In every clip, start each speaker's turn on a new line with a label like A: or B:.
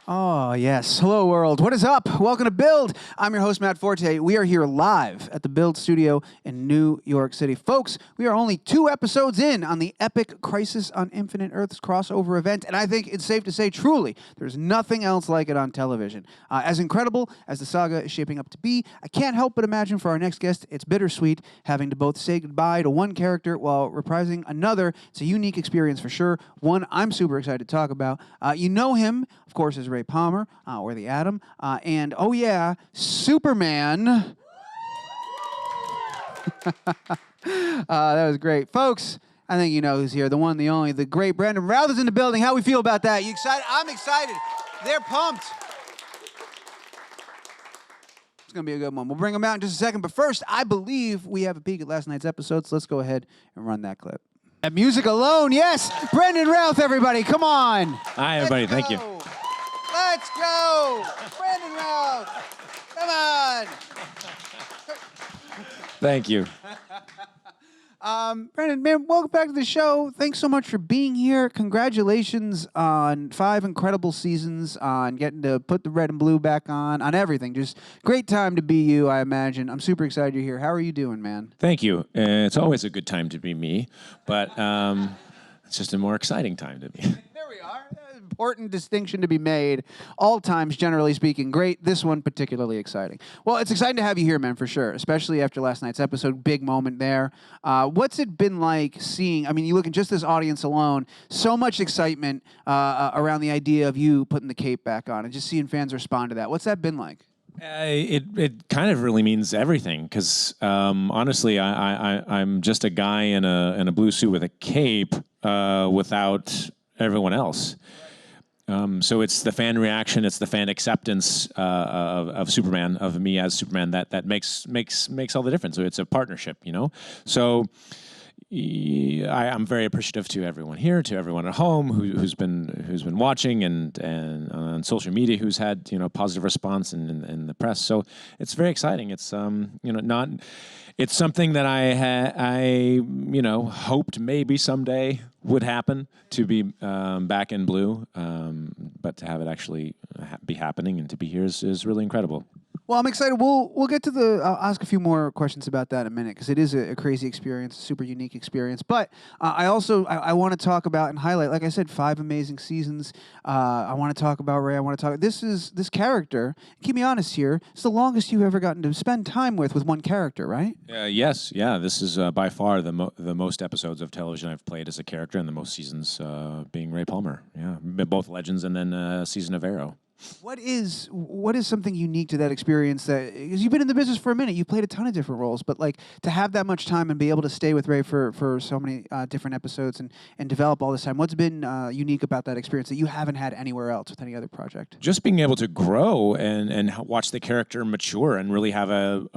A: Oh, yes. Hello, world. What is up? Welcome to Build. I'm your host, Matt Forte. We are here live at the Build studio in New York City. Folks, we are only 2 episodes in on the epic Crisis on Infinite Earths crossover event, and I think it's safe to say, truly, there's nothing else like it on television. As incredible as the saga is shaping up to be, I can't help but imagine for our next guest, it's bittersweet having to both say goodbye to one character while reprising another. It's a unique experience for sure, one I'm super excited to talk about. You know him, of course, as Ray Palmer, or the Atom, and oh yeah, Superman. That was great. Folks, I think you know who's here, the one, the only, the great Brandon Routh is in the building. How we feel about that? You excited? I'm excited. They're pumped. It's going to be a good one. We'll bring them out in just a second, but first, I believe we have a peek at last night's episode, so let's go ahead and run that clip. That music alone, yes! Brendan Routh, everybody, come on!
B: Hi, everybody. Thank you.
A: Let's go! Brandon Routh! Come on!
B: Thank you.
A: Brandon, man, welcome back to the show. Thanks so much for being here. Congratulations on 5 incredible seasons, on getting to put the red and blue back on everything. Just great time to be you, I imagine. I'm super excited you're here. How are you doing, man?
B: Thank you. It's always a good time to be me, but it's just a more exciting time to be.
A: There we are. Important distinction to be made. All times, generally speaking, great. This one particularly exciting. Well, it's exciting to have you here, man, for sure, especially after last night's episode. Big moment there. What's it been like seeing, I mean, you look at just this audience alone, so much excitement around the idea of you putting the cape back on and just seeing fans respond to that. What's that been like?
B: It kind of really means everything because honestly, I'm just a guy in a blue suit with a cape without everyone else. So it's the fan reaction, it's the fan acceptance of Superman, of me as Superman, that makes all the difference. So it's a partnership, you know. So I'm very appreciative to everyone here, to everyone at home who's been watching, and on social media who's had positive response in the press. So it's very exciting. It's it's something that I hoped maybe someday would happen, to be back in blue, but to have it actually be happening and to be here is really incredible.
A: Well, I'm excited. We'll get to the. I'll ask a few more questions about that in a minute because it is a crazy experience, a super unique experience. But I want to talk about and highlight, like I said, 5 amazing seasons. I want to talk about Ray. I want to talk. This character. Keep me honest here. It's the longest you've ever gotten to spend time with one character, right?
B: Yes, yeah. This is by far the most episodes of television I've played as a character, and the most seasons being Ray Palmer. Yeah, both Legends and then a season of Arrow.
A: What is something unique to that experience? Because you've been in the business for a minute, you've played a ton of different roles, but like to have that much time and be able to stay with Ray for so many different episodes and develop all this time, what's been unique about that experience that you haven't had anywhere else with any other project?
B: Just being able to grow and watch the character mature and really have a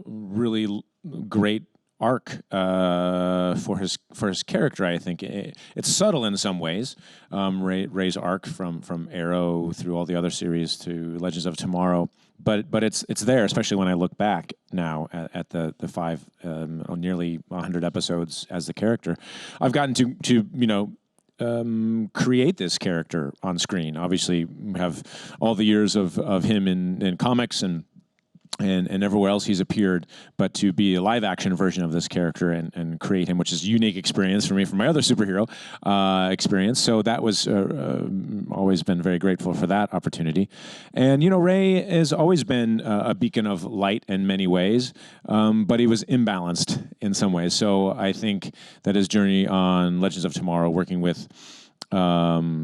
B: really great arc for his character. I think it's subtle in some ways. Ray's arc from Arrow through all the other series to Legends of Tomorrow, but it's there, especially when I look back now at the 5 nearly 100 episodes as the character. I've gotten to create this character on screen. Obviously, we have all the years of him in comics and everywhere else he's appeared, but to be a live-action version of this character and create him, which is a unique experience for me from my other superhero experience. So that was always been very grateful for that opportunity. And, Ray has always been a beacon of light in many ways, but he was imbalanced in some ways. So I think that his journey on Legends of Tomorrow, working with the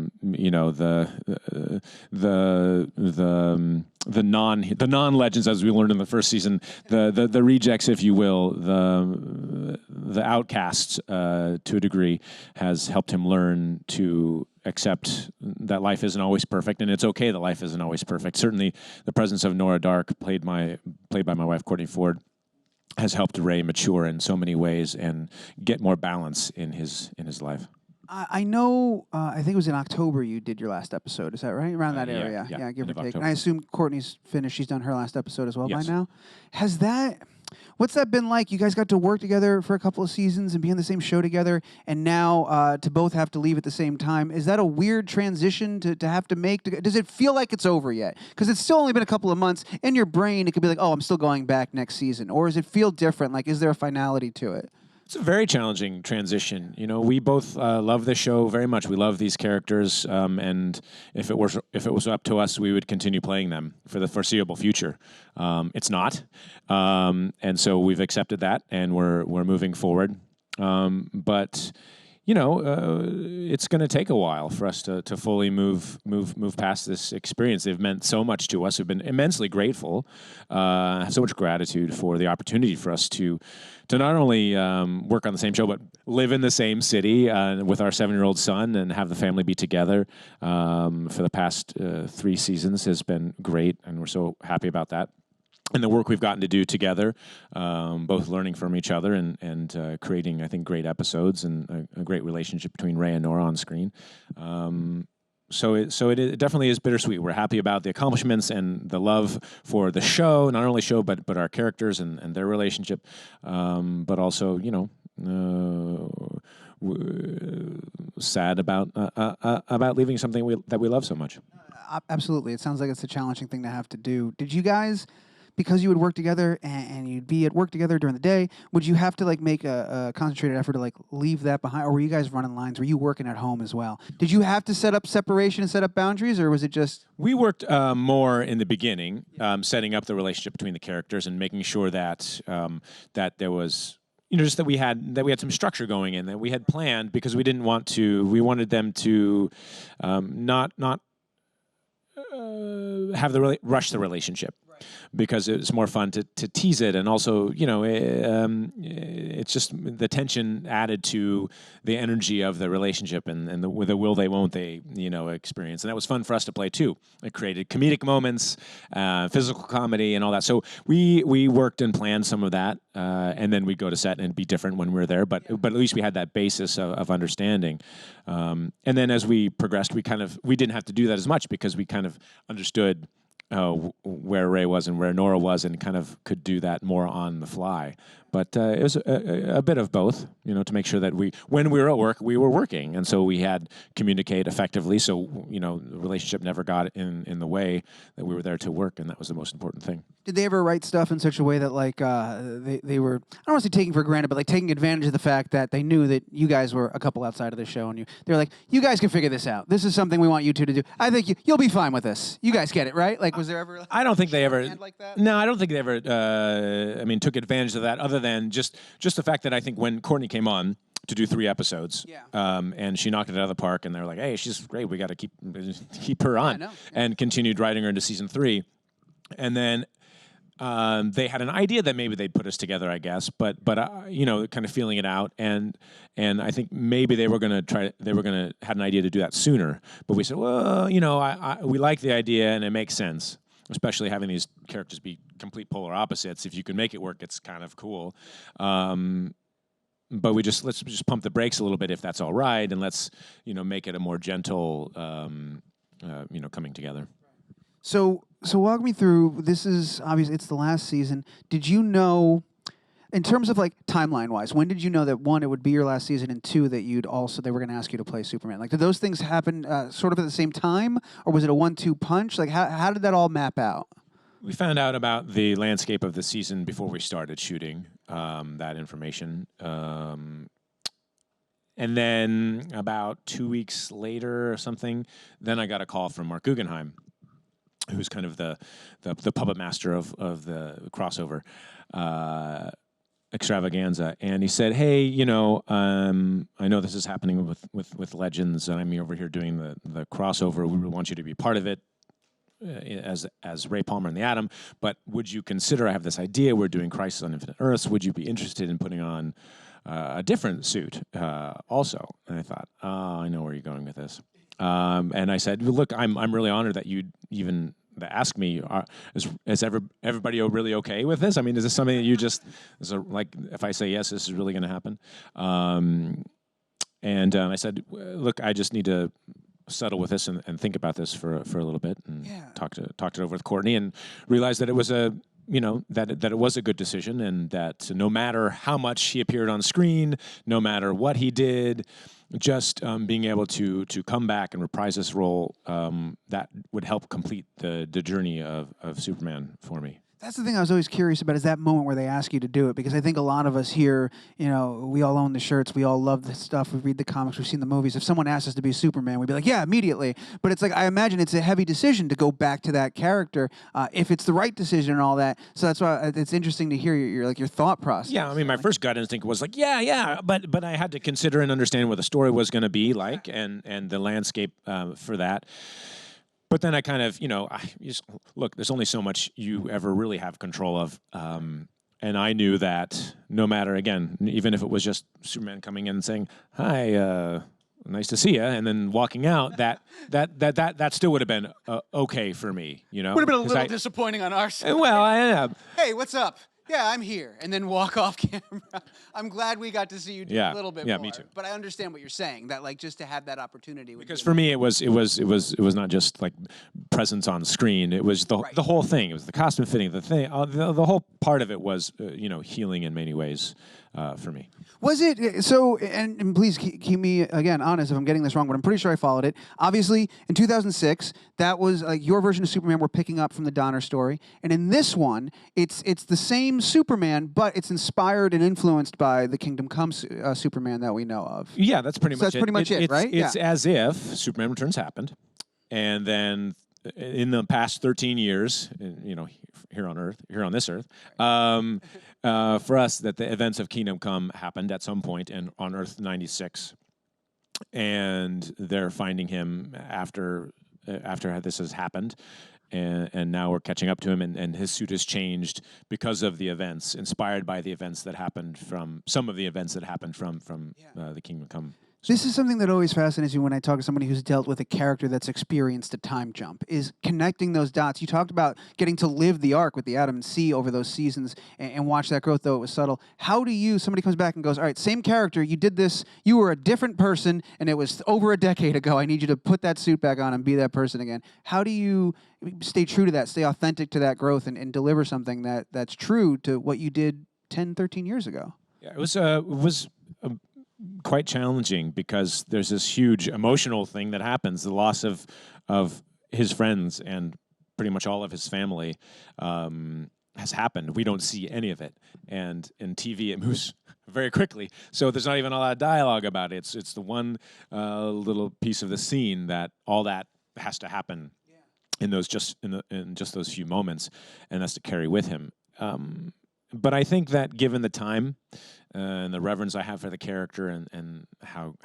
B: non-legends, as we learned in the first season, the rejects, if you will, the outcasts to a degree, has helped him learn to accept that life isn't always perfect, and it's okay that life isn't always perfect. Certainly, the presence of Nora Dark, played by my wife Courtney Ford, has helped Ray mature in so many ways and get more balance in his life.
A: I know, I think it was in October you did your last episode. Is that right? Around that area. Yeah, give or take. And I assume Courtney's finished. She's done her last episode as well by now. Has that, What's that been like? You guys got to work together for a couple of seasons and be on the same show together, and now to both have to leave at the same time. Is that a weird transition to have to make? Does it feel like it's over yet? Because it's still only been a couple of months. In your brain, it could be like, oh, I'm still going back next season. Or does it feel different? Like, is there a finality to it?
B: It's a very challenging transition. You know, we both love the show very much. We love these characters, and if it was up to us, we would continue playing them for the foreseeable future. It's not, and so we've accepted that, and we're moving forward. But you know, it's going to take a while for us to fully move past this experience. They've meant so much to us. We've been immensely grateful. Have so much gratitude for the opportunity for us to not only work on the same show, but live in the same city with our 7-year-old son and have the family be together for the past 3 seasons has been great, and we're so happy about that. And the work we've gotten to do together, both learning from each other and creating, I think, great episodes and a great relationship between Ray and Nora on screen. So it definitely is bittersweet. We're happy about the accomplishments and the love for the show, not only show, but our characters and their relationship, but also, you know, sad about leaving something that we love so much.
A: Absolutely. It sounds like it's a challenging thing to have to do. Did you guys, because you would work together and you'd be at work together during the day, would you have to like make a concentrated effort to like leave that behind, or were you guys running lines? Were you working at home as well? Did you have to set up separation and set up boundaries, or was it just?
B: We worked more in the beginning, setting up the relationship between the characters and making sure that that there was, you know, just that we had some structure going in, that we had planned, because we didn't want to. We wanted them to not have rush the relationship. Because it's more fun to tease it, and also, you know, it's just the tension added to the energy of the relationship and the will they won't they, you know, experience, and that was fun for us to play too. It created comedic moments, physical comedy, and all that. So we worked and planned some of that, and then we'd go to set and be different when we were there. But at least we had that basis of understanding, and then as we progressed, we didn't have to do that as much because we kind of understood where Ray was and where Nora was, and kind of could do that more on the fly. But it was a bit of both, you know, to make sure that when we were at work, we were working, and so we had communicate effectively. So, you know, the relationship never got in the way, that we were there to work, and that was the most important thing.
A: Did they ever write stuff in such a way that like they were, I don't want to say taking for granted, but like taking advantage of the fact that they knew that you guys were a couple outside of the show, and they're like, you guys can figure this out. This is something we want you two to do. I think you'll be fine with this. You guys get it, right? Like, was there ever?
B: I don't think they ever.
A: Like that?
B: No, I don't think they ever. Took advantage of that. Other than just the fact that I think when Courtney came on to do 3 episodes, and she knocked it out of the park, and they're like, "Hey, she's great. We got to keep her on," and continued writing her into season 3, and then. They had an idea that maybe they'd put us together, I guess, but you know, kind of feeling it out, and I think maybe they were going to had an idea to do that sooner, but we said, well, you know, we like the idea and it makes sense, especially having these characters be complete polar opposites. If you can make it work, it's kind of cool. But let's just pump the brakes a little bit if that's all right, and let's, you know, make it a more gentle, you know, coming together.
A: So walk me through, this is, obviously, it's the last season. Did you know, in terms of like timeline-wise, when did you know that, 1, it would be your last season, and 2, that they were going to ask you to play Superman? Like, did those things happen sort of at the same time, or was it a 1-2 punch? Like, how did that all map out?
B: We found out about the landscape of the season before we started shooting that information. And then about 2 weeks later or something, then I got a call from Mark Guggenheim, who's kind of the puppet master of the crossover extravaganza, and he said, "Hey, you know, I know this is happening with Legends, and I'm over here doing the crossover. We really want you to be part of it as Ray Palmer and the Atom. But would you consider? I have this idea. We're doing Crisis on Infinite Earths. Would you be interested in putting on a different suit also?" And I thought, "Oh, I know where you're going with this." And I said, "Look, I'm really honored that you'd even ask me. Is everybody really okay with this? I mean, is this something that you just like? If I say yes, this is really going to happen?" And I said, "Look, I just need to settle with this and think about this for a little bit, and talked it over with Courtney, and realized that it was that it was a good decision, and that no matter how much he appeared on screen, no matter what he did, just being able to come back and reprise this role, that would help complete the journey of Superman for me.
A: That's the thing I was always curious about, is that moment where they ask you to do it, because I think a lot of us here, we all own the shirts, we all love the stuff, we read the comics, we've seen the movies. If someone asked us to be Superman, we'd be like, yeah, immediately. But it's like, I imagine it's a heavy decision to go back to that character, if it's the right decision and all that. So that's why it's interesting to hear your thought process.
B: Yeah, I mean, my first gut instinct was like, yeah, but I had to consider and understand what the story was going to be like, and the landscape for that. But then I kind of, look, there's only so much you ever really have control of. And I knew that no matter, again, even if it was just Superman coming in and saying, hi, nice to see you, and then walking out, that still would have been okay for me,
A: Would have been a little disappointing on our side.
B: Well,
A: hey, what's up? Yeah, I'm here, and then walk off camera. I'm glad we got to see you do a little bit more.
B: Yeah, me too.
A: But I understand what you're saying, that just to have that opportunity.
B: Because for me, it was not just like presence on screen. It was the whole thing. It was the costume fitting, the thing, the whole part of it was healing in many ways for me.
A: Was it so? And please keep me again honest if I'm getting this wrong, but I'm pretty sure I followed it. Obviously, in 2006, that was your version of Superman. We're picking up from the Donner story, and in this one, it's the same Superman, but it's inspired and influenced by the Kingdom Come Superman that we know of.
B: Yeah, that's pretty much it.
A: That's pretty much it, right?
B: It's as if Superman Returns happened, and then in the past 13 years, here on this Earth, for us, that the events of Kingdom Come happened at some point on Earth 96, and they're finding him after this has happened, and now we're catching up to him, and his suit has changed because of the events, inspired by the events that happened from the Kingdom Come.
A: This is something that always fascinates me when I talk to somebody who's dealt with a character that's experienced a time jump, is connecting those dots. You talked about getting to live the arc with the Adam and C over those seasons and watch that growth, though it was subtle. How do somebody comes back and goes, all right, same character, you did this, you were a different person, and it was over a decade ago. I need you to put that suit back on and be that person again. How do you stay true to that, stay authentic to that growth, and deliver something that's true to what you did 10, 13 years ago?
B: Yeah, it was quite challenging, because there's this huge emotional thing that happens. The loss of his friends and pretty much all of his family has happened. We don't see any of it, and in TV it moves very quickly. So there's not even a lot of dialogue about it. It's the one little piece of the scene that all that has to happen in just those few moments, and that's to carry with him. But I think that given the time and the reverence I have for the character, and how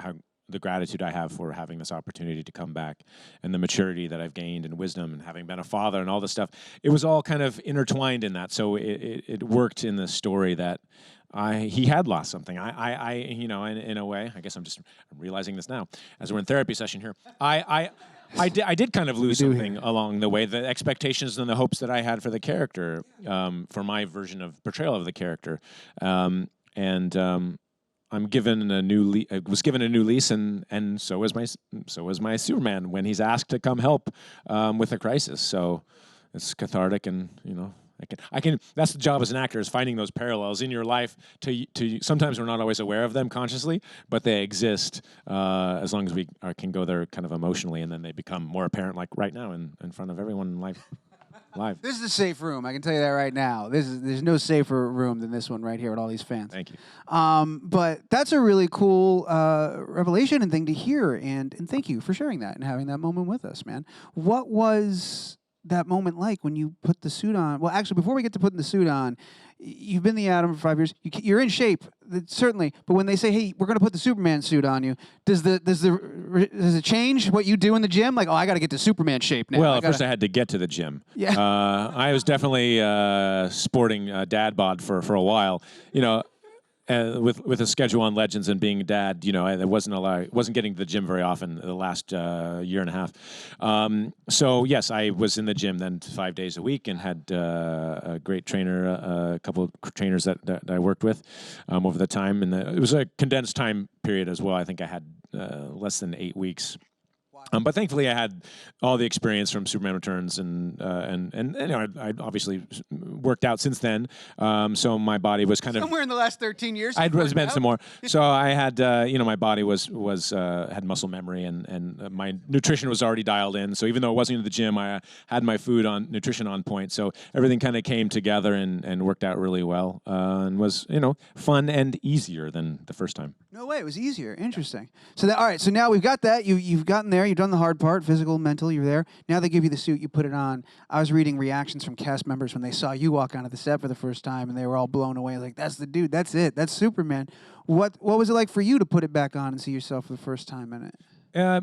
B: the gratitude I have for having this opportunity to come back, and the maturity that I've gained and wisdom, and having been a father and all this stuff, it was all kind of intertwined in that. So it worked in the story that he had lost something. In a way, I guess I'm realizing this now as we're in therapy session here. I did kind of lose something along the way. The expectations and the hopes that I had for the character, for my version of portrayal of the character, and I'm given a new was given a new lease, and so was my Superman when he's asked to come help with a crisis. So it's cathartic, and I can. That's the job as an actor, is finding those parallels in your life. To sometimes we're not always aware of them consciously, but they exist as long as we can go there kind of emotionally, and then they become more apparent. Like right now in front of everyone live.
A: This is a safe room. I can tell you that right now. There's no safer room than this one right here with all these fans.
B: Thank you.
A: But that's a really cool revelation and thing to hear, and thank you for sharing that and having that moment with us, man. What was that moment like when you put the suit on? Well, actually, before we get to putting the suit on, you've been the Atom for 5 years. You're in shape, certainly. But when they say, "Hey, we're going to put the Superman suit on you," does it change what you do in the gym? Like, oh, I got to get to Superman shape now.
B: Well, first I had to get to the gym.
A: Yeah.
B: I was definitely sporting dad bod for a while. With a schedule on Legends and being a dad, there wasn't getting to the gym very often the last year and a half. So yes, I was in the gym then 5 days a week, and had a great trainer, a couple of trainers that I worked with over the time. And it was a condensed time period as well. I think I had less than 8 weeks But thankfully, I had all the experience from Superman Returns, and you know, I obviously worked out since then. So my body was kind of
A: somewhere in the last 13 years.
B: I'd spent some more. So I had, you know, my body was had muscle memory, and my nutrition was already dialed in. So even though I wasn't in the gym, I had my nutrition on point. So everything kind of came together and worked out really well, and was, you know, fun and easier than the first time.
A: No way, it was easier. Interesting. So all right, so now we've got that. You've gotten there. You've done the hard part, physical, mental. You're there. Now they give you the suit. You put it on. I was reading reactions from cast members when they saw you walk onto the set for the first time, and they were all blown away. Like, that's the dude. That's it. That's Superman. What was it like for you to put it back on and see yourself for the first time in it?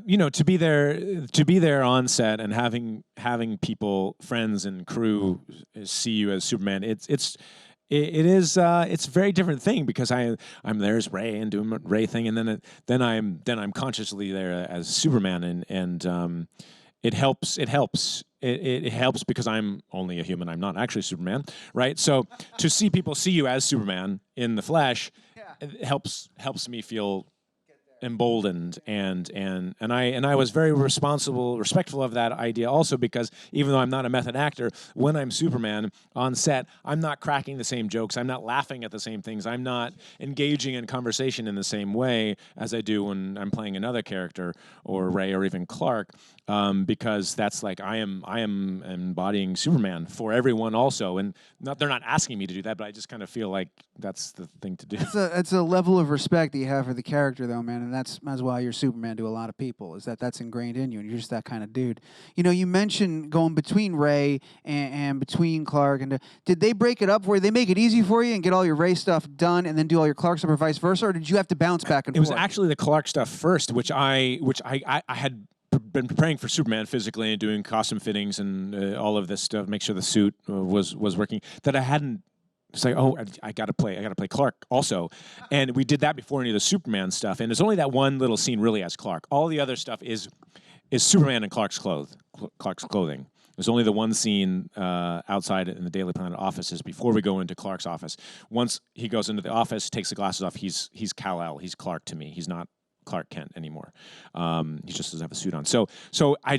B: You know, to be there on set and having people, friends and crew see you as Superman, it's a very different thing, because I'm there as Ray and doing my Ray thing, and then I'm consciously there as Superman, and it helps. It helps because I'm only a human. I'm not actually Superman, right? So to see people see you as Superman in the flesh, it helps me feel emboldened, and I was very respectful of that idea also, because even though I'm not a method actor, when I'm Superman on set, I'm not cracking the same jokes, I'm not laughing at the same things, I'm not engaging in conversation in the same way as I do when I'm playing another character, or Ray, or even Clark, because that's like I am embodying Superman for everyone also, and they're not asking me to do that, but I just kind of feel like that's the thing to do.
A: It's a level of respect that you have for the character, though, man, and that's why you're Superman to a lot of people, is that's ingrained in you, and you're just that kind of dude. You know, you mentioned going between Ray and between Clark, and did they break it up where they make it easy for you and get all your Ray stuff done and then do all your Clark stuff, or vice versa, or did you have to bounce back and forth?
B: It was actually the Clark stuff first, which I had been preparing for Superman physically and doing costume fittings and all of this stuff, make sure the suit was working, that I hadn't. It's like, oh, I gotta play Clark also, and we did that before any of the Superman stuff. And there's only that one little scene really as Clark. All the other stuff is Superman in Clark's clothing. There's only the one scene outside in the Daily Planet offices before we go into Clark's office. Once he goes into the office, takes the glasses off, he's Kal-El, he's Clark to me. He's not Clark Kent anymore. He just doesn't have a suit on. So I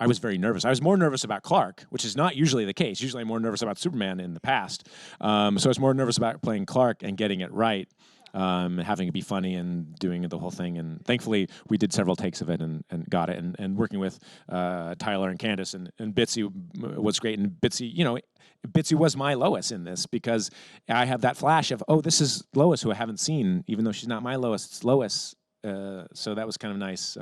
B: was very nervous. I was more nervous about Clark, which is not usually the case. Usually I'm more nervous about Superman in the past. So I was more nervous about playing Clark and getting it right, having it be funny and doing the whole thing. And thankfully we did several takes of it and got it. And working with Tyler and Candace and Bitsy was great. And Bitsy, you know, Bitsy was my Lois in this, because I have that flash of, oh, this is Lois, who I haven't seen, even though she's not my Lois, it's Lois. So that was kind of nice.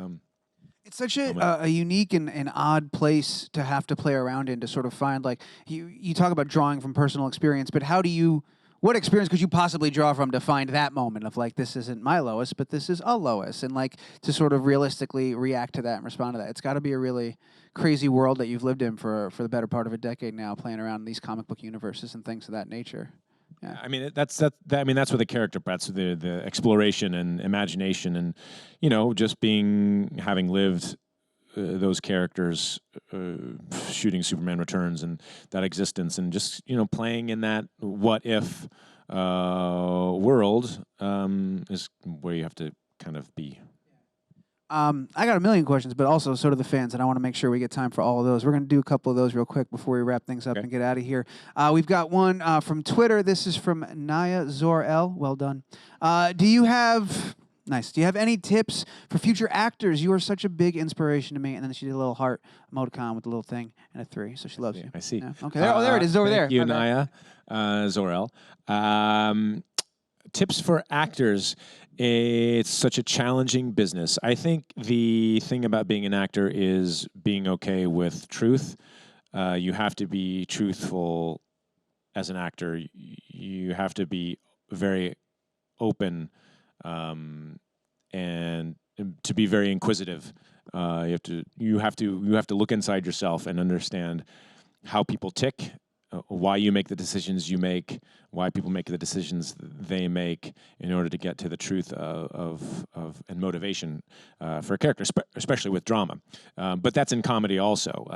A: It's such a unique and odd place to have to play around in, to sort of find, like, you talk about drawing from personal experience, but what experience could you possibly draw from to find that moment of, like, this isn't my Lois, but this is a Lois, and, like, to sort of realistically react to that and respond to that. It's got to be a really crazy world that you've lived in for the better part of a decade now, playing around in these comic book universes and things of that nature. Yeah.
B: I mean, that's what the character breadth, the exploration and imagination, and, you know, just having lived those characters, shooting Superman Returns and that existence, and just, you know, playing in that what if world is where you have to kind of be.
A: I got a million questions, but also so do the fans, and I want to make sure we get time for all of those. We're going to do a couple of those real quick before we wrap things up and get out of here. We've got one from Twitter. This is from Naya Zor-El. Well done. Do you have any tips for future actors? You are such a big inspiration to me. And then she did a little heart emoticon with a little thing and a 3, so she loves you.
B: I see.
A: Yeah. Okay. There it is. Over there.
B: Thank you, Naya Zor-El. Tips for actors. It's such a challenging business. I think the thing about being an actor is being okay with truth. You have to be truthful as an actor. You have to be very open, and to be very inquisitive. You have to look inside yourself and understand how people tick, why you make the decisions you make, why people make the decisions they make, in order to get to the truth and motivation for a character, especially with drama. But that's in comedy also.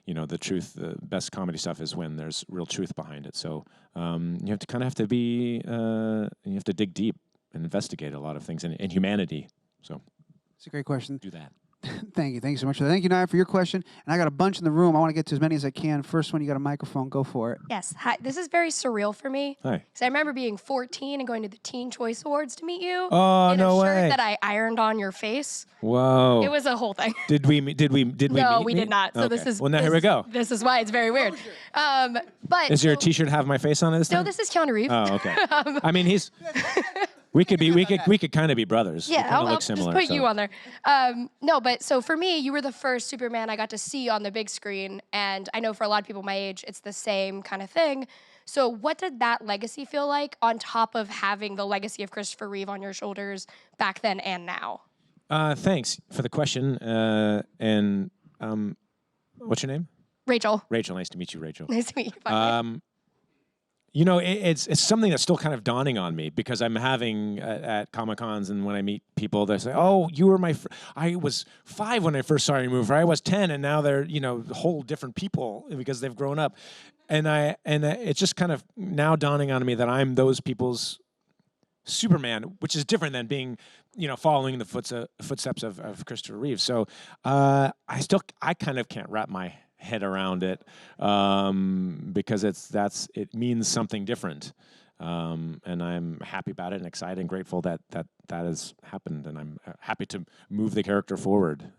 B: You know, the best comedy stuff is when there's real truth behind it. So you have to you have to dig deep and investigate a lot of things, and humanity. So
A: it's a great question.
B: Do that.
A: Thank you. Thank you so much for that. Thank you, Naya, for your question. And I got a bunch in the room. I want to get to as many as I can. First one, you got a microphone. Go for it.
C: Yes. Hi. This is very surreal for me.
B: Hi.
C: Because I remember being 14 and going to the Teen Choice Awards to meet you.
B: Oh,
C: in
B: no
C: a shirt
B: way.
C: that I ironed on your face.
B: Whoa.
C: It was a whole thing.
B: Did we
C: No,
B: meet?
C: we did not. So
B: Okay.
C: this is
B: Well, now here we go.
C: This is why it's very weird. But
B: Is your T-shirt have my face on it this time?
C: no, this is Keanu Reeves.
B: Oh, okay. I mean, he's. We could kind of be brothers.
C: Yeah,
B: we kinda
C: I'll
B: look
C: just
B: similar,
C: put
B: so.
C: you on there. No, but so for me, you were the first Superman I got to see on the big screen, and I know for a lot of people my age, it's the same kind of thing. So what did that legacy feel like on top of having the legacy of Christopher Reeve on your shoulders back then and now?
B: Thanks for the question. What's your name?
C: Rachel.
B: Rachel. Nice to meet you, Rachel.
C: Nice to meet you. Finally.
B: You know, it's something that's still kind of dawning on me because I'm having at Comic-Cons and when I meet people, they say, "Oh, you were I was 5 when I first saw your movie. I was 10, and now they're whole different people because they've grown up." And it's just kind of now dawning on me that I'm those people's Superman, which is different than being, following the footsteps of Christopher Reeve. So I kind of can't wrap my head around it because it means something different, and I'm happy about it and excited and grateful that has happened, and I'm happy to move the character forward.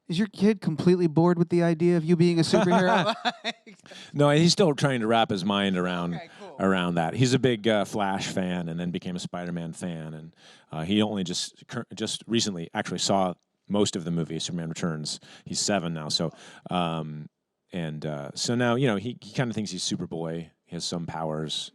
A: Is your kid completely bored with the idea of you being a superhero?
B: No, he's still trying to wrap his mind around
A: cool.
B: that. He's a big Flash fan, and then became a Spider-Man fan, and he only just recently actually saw most of the movie Superman Returns. He's 7 now, so so now he kind of thinks he's Superboy. He has some powers.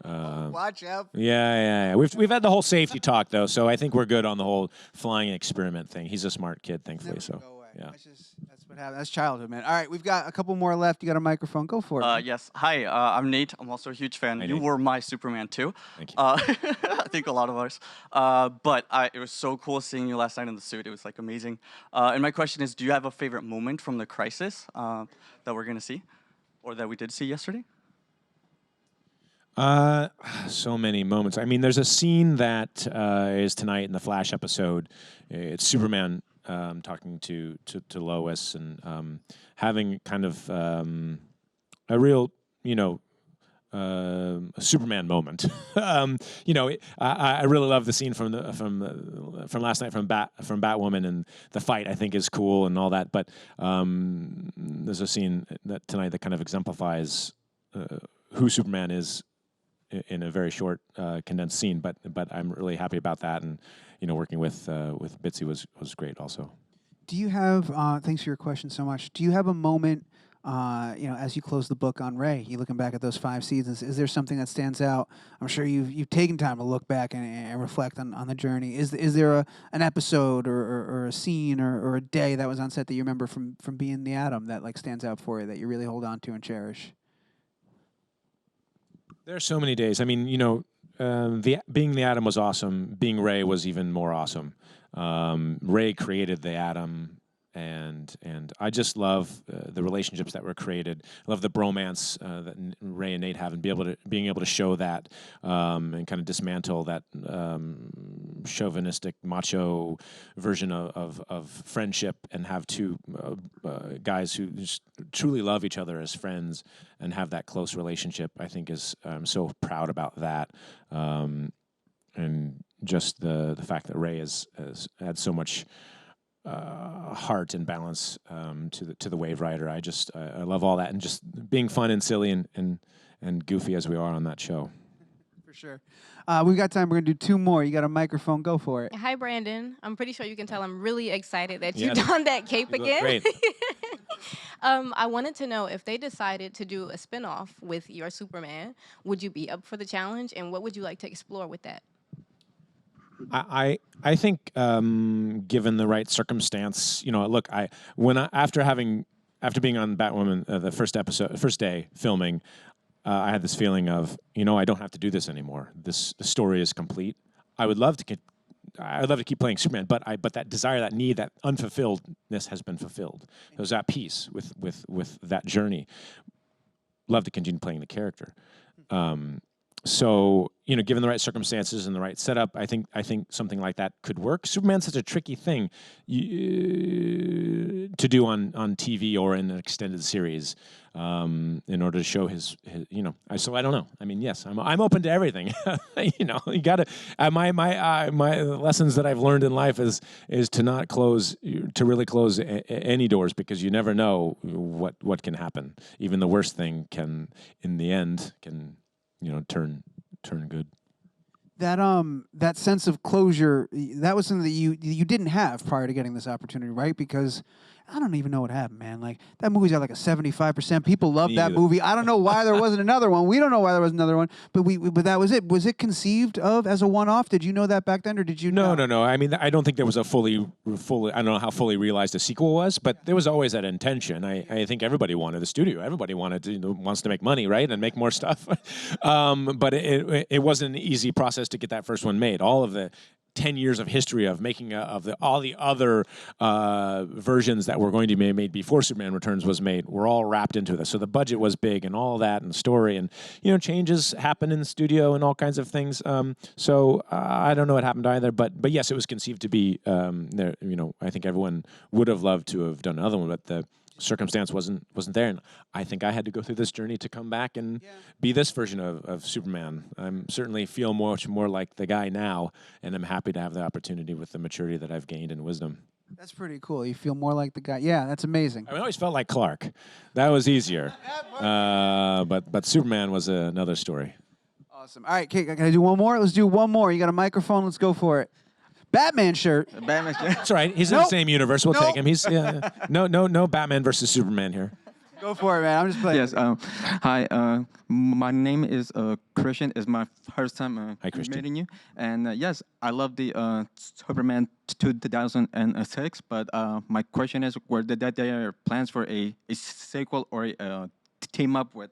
A: Watch out.
B: Yeah. We've had the whole safety talk though, so I think we're good on the whole flying experiment thing. He's a smart kid, thankfully. So yeah.
A: That's what happened. That's childhood, man. All right, we've got a couple more left. You got a microphone. Go for it.
D: Yes. Hi, I'm Nate. I'm also a huge fan.
B: Hi,
D: You
B: Nate.
D: were my Superman too.
B: Thank you.
D: I think a lot of ours. But it was so cool seeing you last night in the suit. It was like amazing. And my question is, do you have a favorite moment from the Crisis that we're gonna see, or that we did see yesterday?
B: So many moments. I mean, there's a scene that is tonight in the Flash episode. It's Superman talking to Lois and having kind of a real, a Superman moment. I really love the scene from last night from Batwoman, and the fight I think is cool and all that. But there's a scene tonight that kind of exemplifies who Superman is in a very short, condensed scene, but I'm really happy about that, and working with Bitsy was great also.
A: Do you have? Thanks for your question so much. Do you have a moment, as you close the book on Ray, you looking back at those 5 seasons? Is there something that stands out? I'm sure you've taken time to look back and reflect on the journey. Is there an episode or a scene or a day that was on set that you remember from being the Atom that like stands out for you that you really hold on to and cherish?
B: There are so many days. I mean, being the Atom was awesome. Being Ray was even more awesome. Ray created the Atom, and I just love the relationships that were created. I love the bromance that Ray and Nate have, and being able to show that and kind of dismantle that chauvinistic, macho version of friendship, and have 2 guys who just truly love each other as friends and have that close relationship. I think I'm so proud about that, and just the fact that Ray has had so much heart and balance to the Wave Rider. I love all that, and just being fun and silly and goofy as we are on that show.
A: For sure. We've got time. We're going to do 2 more. You got a microphone. Go for it.
E: Hi, Brandon. I'm pretty sure you can tell I'm really excited that you
B: Yes.
E: donned that cape
B: You look
E: again.
B: great.
E: I wanted to know if they decided to do a spinoff with your Superman, would you be up for the challenge, and what would you like to explore with that?
B: I think given the right circumstance, look, after being on Batwoman the first day filming, I had this feeling of I don't have to do this anymore. The story is complete. I would love to keep playing Superman, but that desire, that need, that unfulfilledness has been fulfilled. I was at peace with that journey. Love to continue playing the character. So, given the right circumstances and the right setup, I think something like that could work. Superman's such a tricky thing to do on TV or in an extended series in order to show his. So I don't know. I mean, yes, I'm open to everything. You got to. My lessons that I've learned in life is to really close any doors, because you never know what can happen. Even the worst thing can, in the end, turn good.
A: That sense of closure, that was something that you didn't have prior to getting this opportunity, right? Because I don't even know what happened, man. Like, that movie's got like a 75%. People love that movie. I don't know why there wasn't another one. We don't know why there was another one. But but that was it. Was it conceived of as a one-off? Did you know that back then, or did you know?
B: No. I mean, I don't think there was a fully. I don't know how fully realized a sequel was, but there was always that intention. I think everybody wanted the studio. Everybody wants to make money, right, and make more stuff. But it wasn't an easy process to get that first one made. All of the 10 years of history of making all the other versions that were going to be made before Superman Returns was made were all wrapped into this. So the budget was big and all that, and story, and changes happen in the studio and all kinds of things. So I don't know what happened either, but yes, it was conceived to be there. I think everyone would have loved to have done another one, but the circumstance wasn't there, and I think I had to go through this journey to come back and be this version of Superman. I'm certainly feel much more like the guy now, and I'm happy to have the opportunity with the maturity that I've gained and wisdom.
A: That's pretty cool. You feel more like the guy. Yeah, that's amazing.
B: I always felt like Clark. That was easier. But Superman was another story.
A: Awesome. All right, Kate, can I do one more? Let's do one more. You got a microphone? Let's go for it. Batman shirt.
D: Batman shirt.
B: That's right. He's in the same universe. We'll take him. He's no Batman versus Superman here.
A: Go for it, man. I'm just playing.
F: Yes. Hi. My name is Christian. It's my first time meeting you. And yes, I love the Superman 2006. But my question is, were there plans for a sequel or a team up with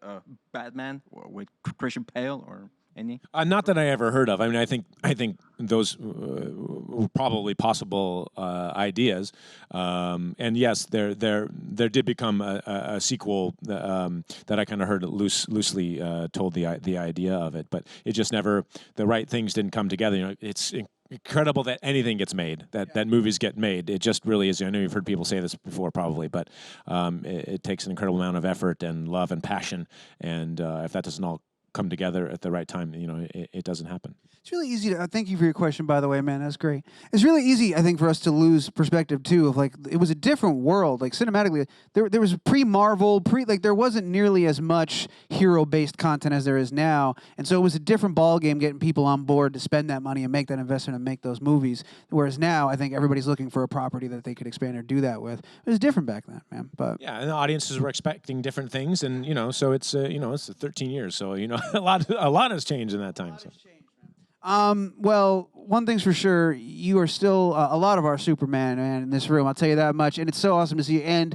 F: Batman or with Christian Bale or any?
B: Not that I ever heard of. I mean, I think those were probably possible ideas. And yes, there did become a sequel that I kind of heard loosely told the idea of it, but it just never, the right things didn't come together. It's incredible that anything gets made, that movies get made. It just really is. I know you've heard people say this before, probably, but it takes an incredible amount of effort and love and passion, and if that doesn't all come together at the right time, it doesn't happen.
A: It's really easy to, thank you for your question, by the way, man, that's great. It's really easy, I think, for us to lose perspective, too, of, like, it was a different world, like, cinematically, there was pre-Marvel, there wasn't nearly as much hero-based content as there is now, and so it was a different ballgame getting people on board to spend that money and make that investment and make those movies, whereas now, I think everybody's looking for a property that they could expand or do that with. It was different back then, man, but...
B: Yeah, and the audiences were expecting different things, and, so it's, it's 13 years, so, a lot has changed in that time. So.
A: Well, one thing's for sure, you are still a lot of our Superman, man, in this room. I'll tell you that much, and it's so awesome to see you. And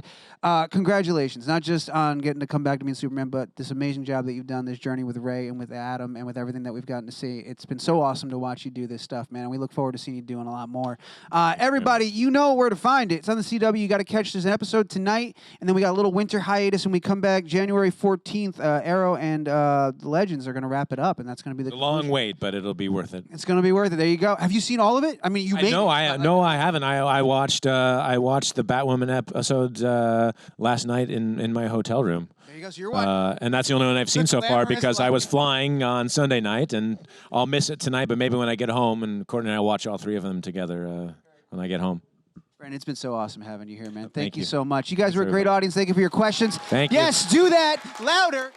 A: congratulations, not just on getting to come back to being Superman, but this amazing job that you've done, this journey with Ray and with Adam and with everything that we've gotten to see. It's been so awesome to watch you do this stuff, man, and we look forward to seeing you doing a lot more. Everybody, you know where to find it. It's on the CW. You got to catch this episode tonight, and then we got a little winter hiatus, and we come back January 14th. Arrow and the Legends are going to wrap it up, and that's going to be the
B: long wait, but it'll be worth it.
A: It's going to be worth it. There you go. Have you seen all of it? I mean,
B: I haven't. I watched the Batwoman episode last night in my hotel room.
A: There you go. So you're watching.
B: And that's the only one I've seen so far because I was flying on Sunday night, and I'll miss it tonight. But maybe when I get home, and Courtney and I will watch all three of them together when I get home.
A: Brandon, it's been so awesome having you here, man. Thank you so much. You guys were a great audience. Thank you for your questions.
B: Thank you.
A: Yes, do that louder.